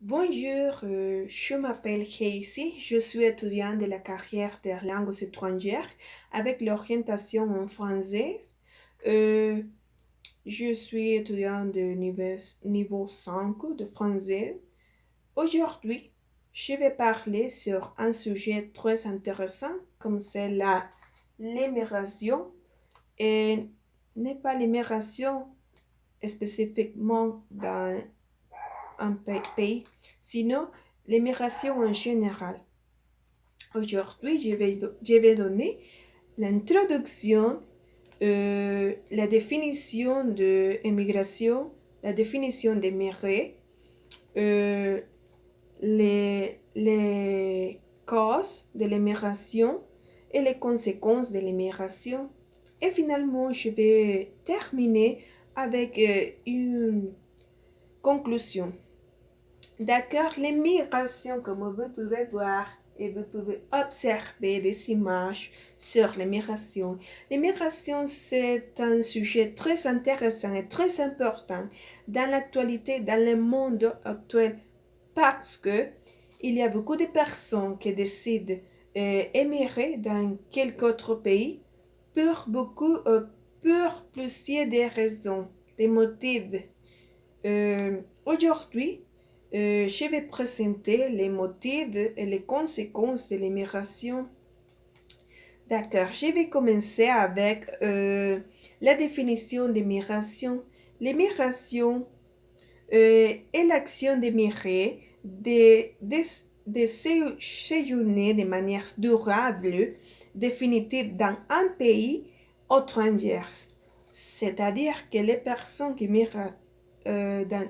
Bonjour, je m'appelle Casey, je suis étudiante de la carrière des langues étrangères avec l'orientation en français. Euh, je suis étudiante de niveau 5 de français. Aujourd'hui, je vais parler sur un sujet très intéressant comme c'est l'immigration et n'est pas l'immigration spécifiquement dans un pays, sinon l'immigration en général. Aujourd'hui, je vais donner l'introduction, la définition de immigration, la définition d'émigrer, euh, les causes de l'immigration et les conséquences de l'immigration. Et finalement, je vais terminer avec une conclusion. D'accord, les migrations, comme vous pouvez voir et vous pouvez observer des images sur les migrations. Les migrations, c'est un sujet très intéressant et très important dans l'actualité, dans le monde actuel, parce que il y a beaucoup de personnes qui décident d'émigrer dans quelque autre pays pour plusieurs des raisons, des motifs. Aujourd'hui, je vais présenter les motifs et les conséquences de l'immigration. D'accord, je vais commencer avec la définition d'immigration. L'immigration est l'action d'émigrer, de séjourner de manière durable, définitive dans un pays étranger. C'est-à-dire que les personnes qui migrent dans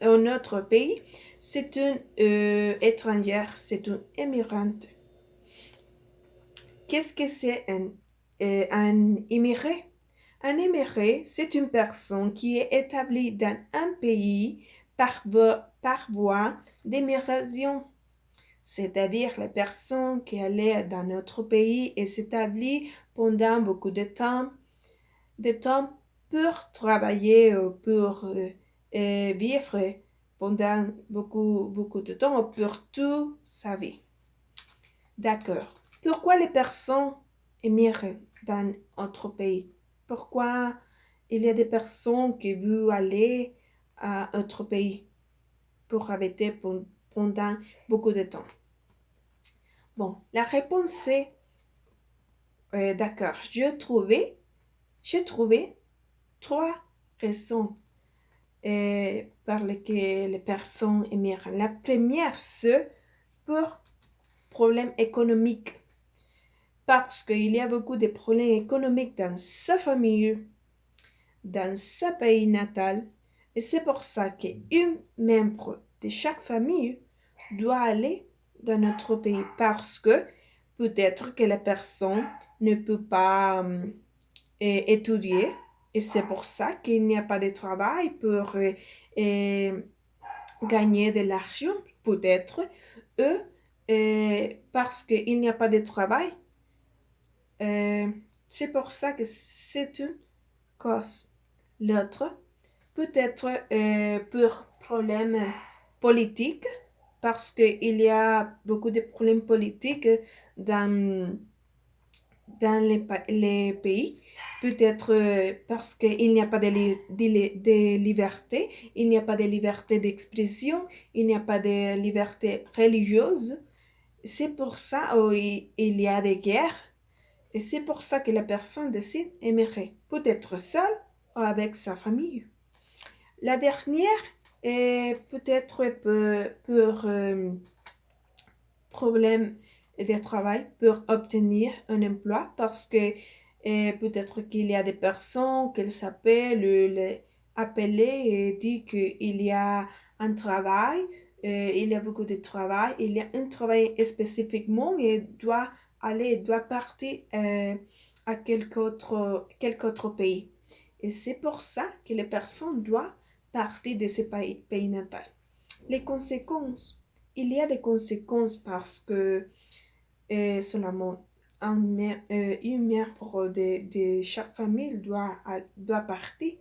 un autre pays, c'est une étrangère, c'est une immigrante. Qu'est-ce que c'est un immigré? Un immigré, c'est une personne qui est établie dans un pays par voie d'immigration, c'est-à-dire la personne qui allait dans notre pays et s'établit pendant beaucoup de temps pour travailler ou pour vivre pendant beaucoup de temps ou pour toute sa vie. D'accord. Pourquoi les personnes émigrent dans notre pays? Pourquoi il y a des personnes qui veulent aller à autre pays pour habiter pendant beaucoup de temps? Bon, la réponse est d'accord. J'ai trouvé trois raisons par lesquelles les personnes émigrent. La première, c'est pour problèmes économiques. Parce qu'il y a beaucoup de problèmes économiques dans sa famille, dans sa pays natal. Et c'est pour ça qu'un membre de chaque famille doit aller dans notre pays. Parce que peut-être que la personne ne peut pas étudier. Et c'est pour ça qu'il n'y a pas de travail pour euh, gagner de l'argent. Peut-être eux, parce qu'il n'y a pas de travail, euh, c'est pour ça que c'est une cause. L'autre peut être pour problème politique, parce qu'il y a beaucoup de problèmes politiques dans, dans les pays. Peut-être parce qu'il n'y a pas de liberté, il n'y a pas de liberté d'expression, il n'y a pas de liberté religieuse. C'est pour ça qu'il y a des guerres. Et c'est pour ça que la personne décide d'émigrer, peut-être seule ou avec sa famille. La dernière est peut-être pour problème de travail, pour obtenir un emploi, parce que peut-être qu'il y a des personnes qu'elles s'appellent, appeler et dit qu'il y a un travail, il y a beaucoup de travail, il y a un travail spécifiquement et doit partir à quelque autre pays. Et c'est pour ça que les personnes doivent partir de ce pays natal. Les conséquences. Il y a des conséquences parce que seulement une membre de chaque famille doit partir.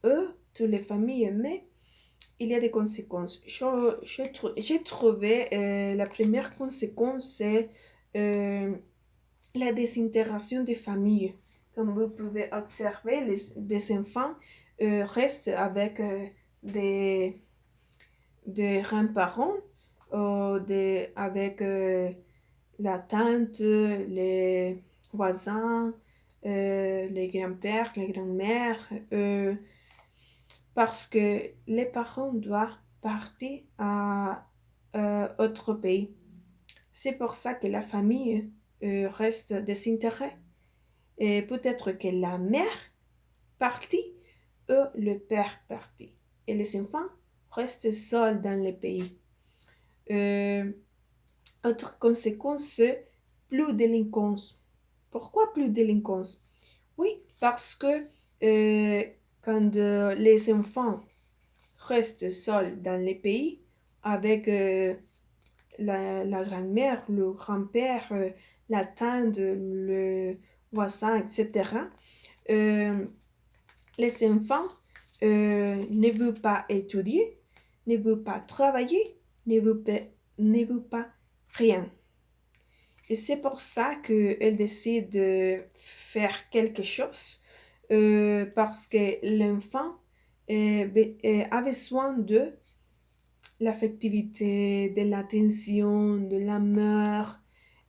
Eux, toutes les familles, mais il y a des conséquences. J'ai trouvé la première conséquence, c'est euh, la désintégration des familles. Comme vous pouvez observer, des enfants restent avec des, des grands-parents, avec la tante, les voisins, les grands-pères, les grands-mères, parce que les parents doivent partir à autre pays. C'est pour ça que la famille reste désintéressée. Et peut-être que la mère partit ou le père partit. Et les enfants restent seuls dans le pays. Euh, Autre conséquence, c'est plus délinquance. Pourquoi plus délinquance? Oui, parce que euh, quand les enfants restent seuls dans les pays avec la grand-mère, le grand-père, la tante, le voisin, etc., euh, les enfants ne veulent pas étudier, ne veulent pas travailler, ne veulent pas rien. Et c'est pour ça qu'elle décide de faire quelque chose parce que l'enfant a besoin de l'affectivité, de l'attention, de l'amour,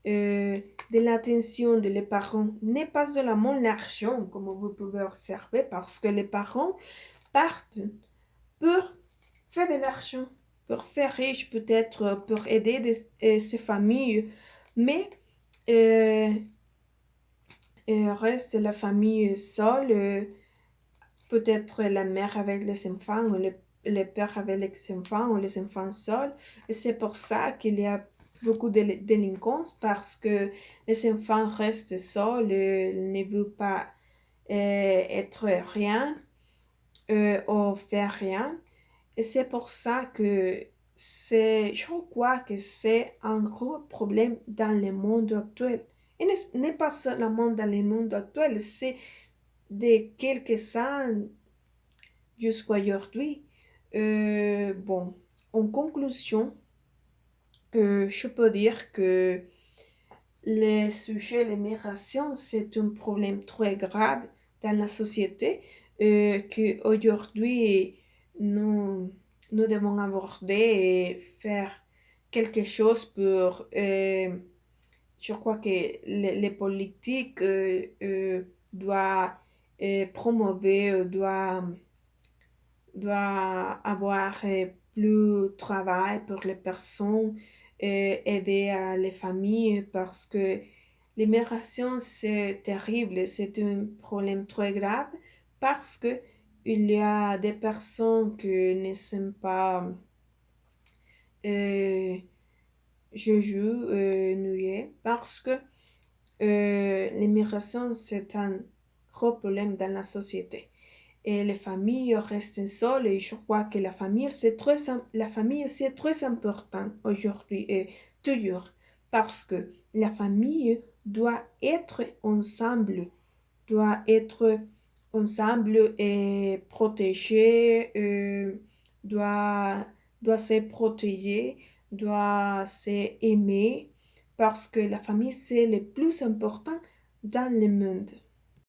euh, de l'attention de les parents. N'est pas seulement l'argent, comme vous pouvez observer, parce que les parents partent pour faire de l'argent, pour faire riche, peut-être pour aider ces familles, mais euh, reste la famille seule, peut-être la mère avec les enfants ou le père avec les enfants ou les enfants seuls. Et c'est pour ça qu'il y a beaucoup de délinquance parce que les enfants restent seuls, ne veulent pas être rien ou faire rien. Et c'est pour ça que je crois que c'est un gros problème dans le monde actuel. Et n'est pas seulement dans le monde actuel, c'est de quelques années jusqu'à aujourd'hui. Bon, en conclusion, je peux dire que le sujet de l'immigration, c'est un problème très grave dans la société qu'aujourd'hui, nous devons aborder et faire quelque chose pour... je crois que les politiques doivent promouvoir, doit avoir plus de travail pour les personnes, aider les familles parce que l'immigration c'est terrible, c'est un problème très grave parce que il y a des personnes qui ne sont pas euh, jugées, nuées parce que l'immigration c'est un gros problème dans la société et les familles restent seules et je crois que la famille c'est très important aujourd'hui et toujours parce que la famille doit être ensemble et protégée, doit, doit se protéger, doit s'aimer parce que la famille c'est le plus important dans le monde.